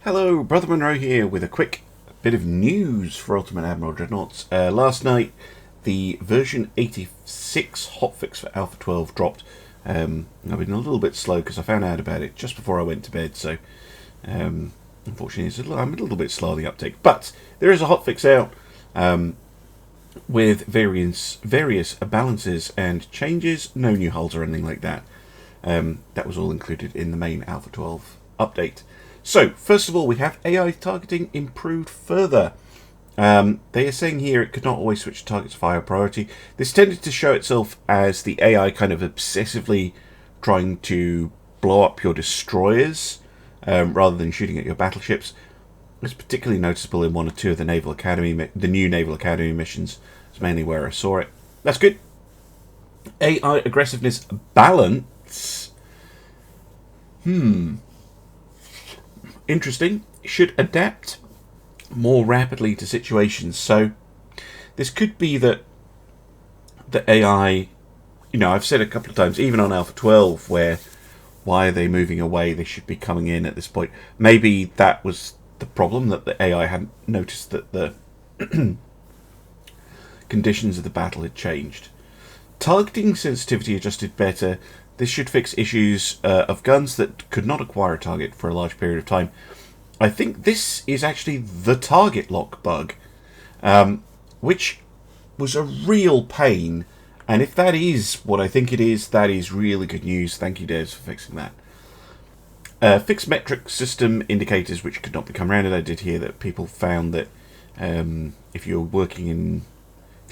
Hello, Brother Monroe here with a quick bit of news for Ultimate Admiral Dreadnoughts. Last night, the version 86 hotfix for Alpha 12 dropped. I've been a little bit slow because I found out about it just before I went to bed, so unfortunately I'm a little bit slow on the uptake. But there is a hotfix out with various balances and changes, no new hulls or anything like that. That was all included in the main Alpha 12 update. So, first of all, we have AI targeting improved further. They are saying here it could not always switch targets of higher priority. This tended to show itself as the AI kind of obsessively trying to blow up your destroyers rather than shooting at your battleships. It's particularly noticeable in one or two of the Naval Academy, the new Naval Academy missions. It's mainly where I saw it. That's good. AI aggressiveness balance. Interesting. Should adapt more rapidly to situations. So this could be that the AI, I've said a couple of times, even on Alpha 12, why are they moving away? They should be coming in at this point. Maybe that was the problem, that the AI hadn't noticed that the conditions of the battle had changed. Targeting sensitivity adjusted better. This should fix issues of guns that could not acquire a target for a large period of time. I think this is actually the target lock bug, which was a real pain. And if that is what I think it is, that is really good news. Thank you, devs, for fixing that. Fixed metric system indicators which could not become rounded. I did hear that people found that if you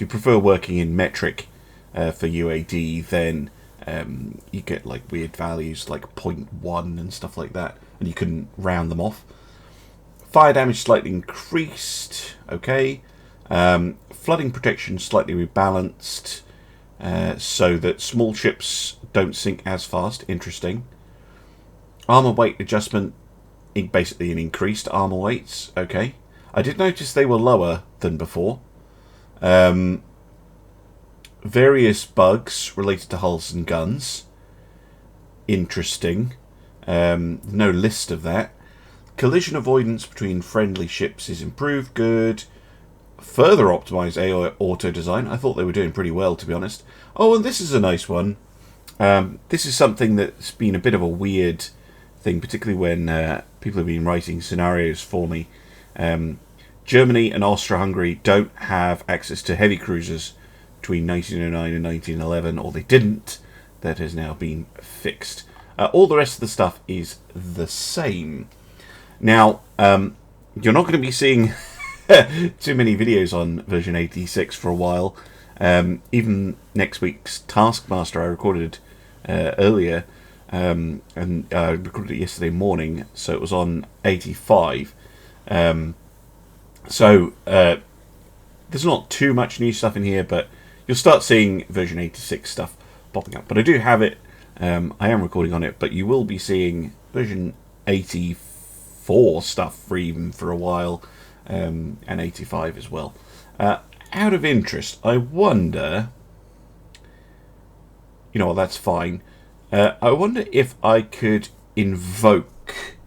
prefer working in metric for UAD, then you get like weird values like 0.1 and stuff like that, and you couldn't round them off. Fire damage slightly increased. Okay. Flooding protection slightly rebalanced so that small ships don't sink as fast. Interesting. Armor weight adjustment, basically an increased armor weights. Okay. I did notice they were lower than before. Various bugs related to hulls and guns. Interesting. No list of that. Collision avoidance between friendly ships is improved. Good. Further optimized AI auto design. I thought they were doing pretty well, to be honest. Oh, and this is a nice one. This is something that's been a bit of a weird thing, particularly when people have been writing scenarios for me. Germany and Austria-Hungary don't have access to heavy cruisers between 1909 and 1911, or they didn't. That has now been fixed. All the rest of the stuff is the same. Now, you're not going to be seeing too many videos on version 86 for a while. Even next week's Taskmaster I recorded earlier, and I recorded it yesterday morning, so it was on 85. So there's not too much new stuff in here, but you'll start seeing version 86 stuff popping up. But I do have it. I am recording on it, but you will be seeing version 84 stuff for a while, and 85 as well. Out of interest, I wonder... You know what, that's fine. I wonder if I could invoke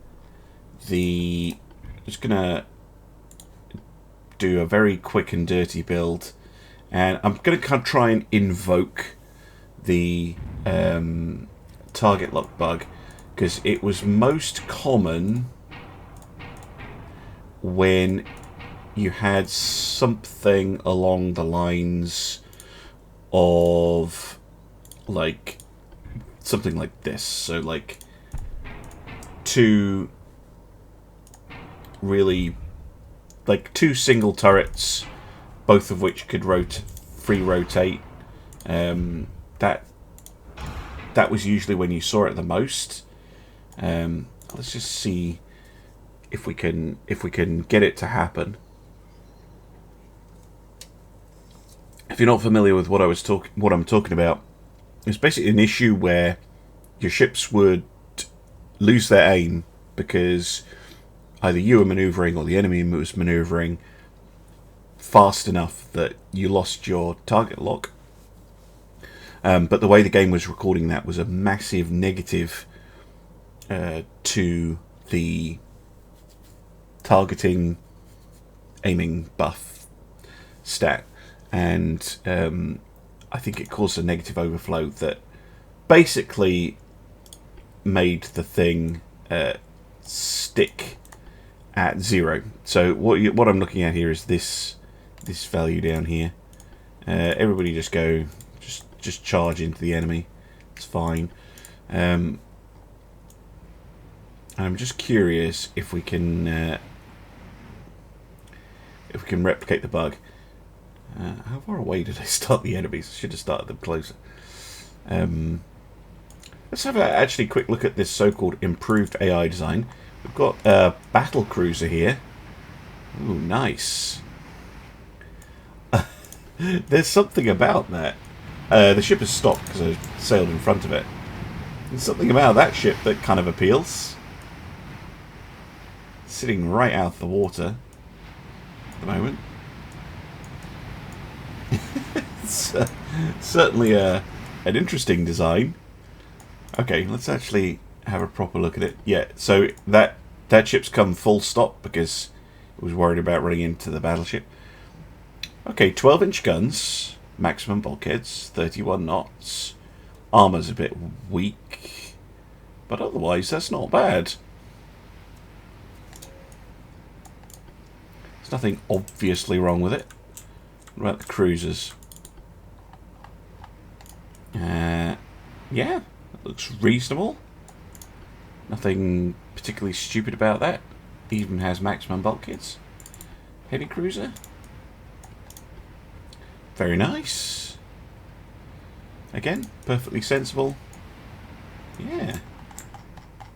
the... Just going to do a very quick and dirty build, and I'm going to try and invoke the target lock bug, because it was most common when you had something along the lines of like something like this. So like two single turrets, both of which could free rotate. That was usually when you saw it the most. Let's just see if we can get it to happen. If you're not familiar with what I'm talking about, it's basically an issue where your ships would lose their aim because either you were manoeuvring or the enemy was manoeuvring fast enough that you lost your target lock. But the way the game was recording that was a massive negative to the targeting aiming buff stat, and I think it caused a negative overflow that basically made the thing stick at 0. So what I'm looking at here is this value down here. Everybody just charge into the enemy. It's fine. I'm just curious if we can replicate the bug. How far away did I start the enemies? I should have started them closer. Let's have a actually quick look at this so-called improved AI design. We've got a battle cruiser here. Ooh, nice. There's something about that. The ship has stopped because I sailed in front of it. There's something about that ship that kind of appeals. Sitting right out of the water at the moment. It's certainly an interesting design. Okay, let's actually have a proper look at it. Yeah, so that ship's come full stop because it was worried about running into the battleship. Okay, 12-inch guns, maximum bulkheads, 31 knots. Armor's a bit weak, but otherwise that's not bad. There's nothing obviously wrong with it. What about the cruisers? Yeah, it looks reasonable. Nothing particularly stupid about that. Even has maximum bulkheads. Heavy cruiser. Very nice. Again, perfectly sensible. Yeah.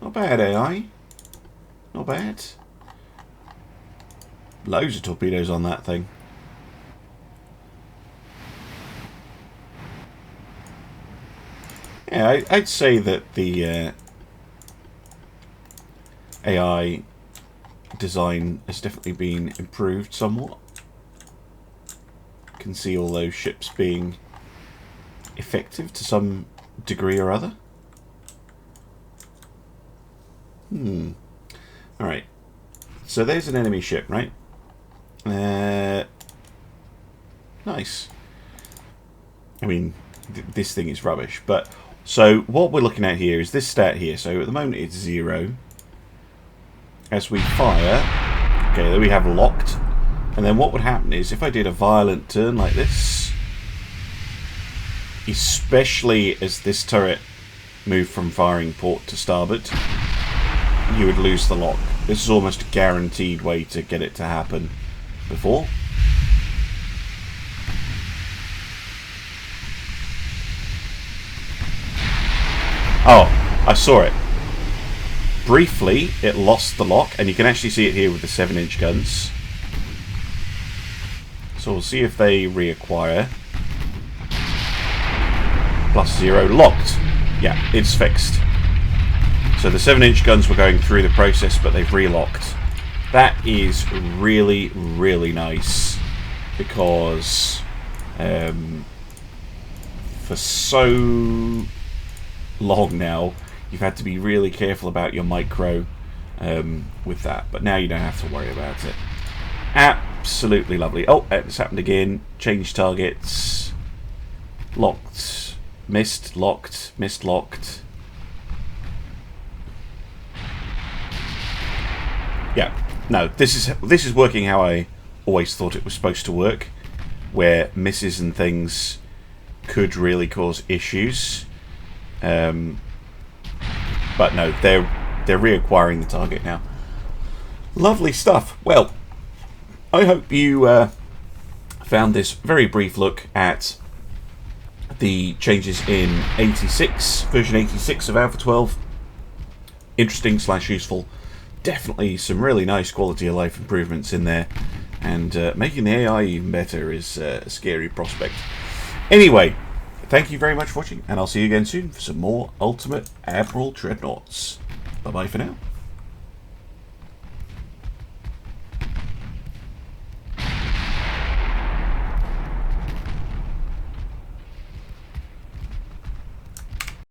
Not bad, AI. Not bad. Loads of torpedoes on that thing. Yeah, I'd say that the AI design has definitely been improved somewhat. Can see all those ships being effective to some degree or other. Alright. So there's an enemy ship, right? Nice. I mean, this thing is rubbish, but so what we're looking at here is this stat here. So at the moment it's 0. As we fire, okay, there we have locked. And then what would happen is if I did a violent turn like this, especially as this turret moved from firing port to starboard, you would lose the lock. This is almost a guaranteed way to get it to happen before. Oh, I saw it. Briefly, it lost the lock, and you can actually see it here with the 7-inch guns. So we'll see if they reacquire. +0, locked. Yeah, it's fixed. So the 7-inch guns were going through the process, but they've relocked. That is really, really nice, because for so long now, you've had to be really careful about your micro with that, but now you don't have to worry about it. Absolutely lovely. Oh, it's happened again. Change targets. Locked. Missed. Locked. Missed. Locked. Yeah. No, this is working how I always thought it was supposed to work, where misses and things could really cause issues. But no, they're reacquiring the target now. Lovely stuff. Well, I hope you found this very brief look at the changes in 86, version 86 of Alpha 12. Interesting / useful. Definitely some really nice quality of life improvements in there. And making the AI even better is a scary prospect. Anyway, thank you very much for watching, and I'll see you again soon for some more Ultimate Admiral Dreadnoughts. Bye-bye for now.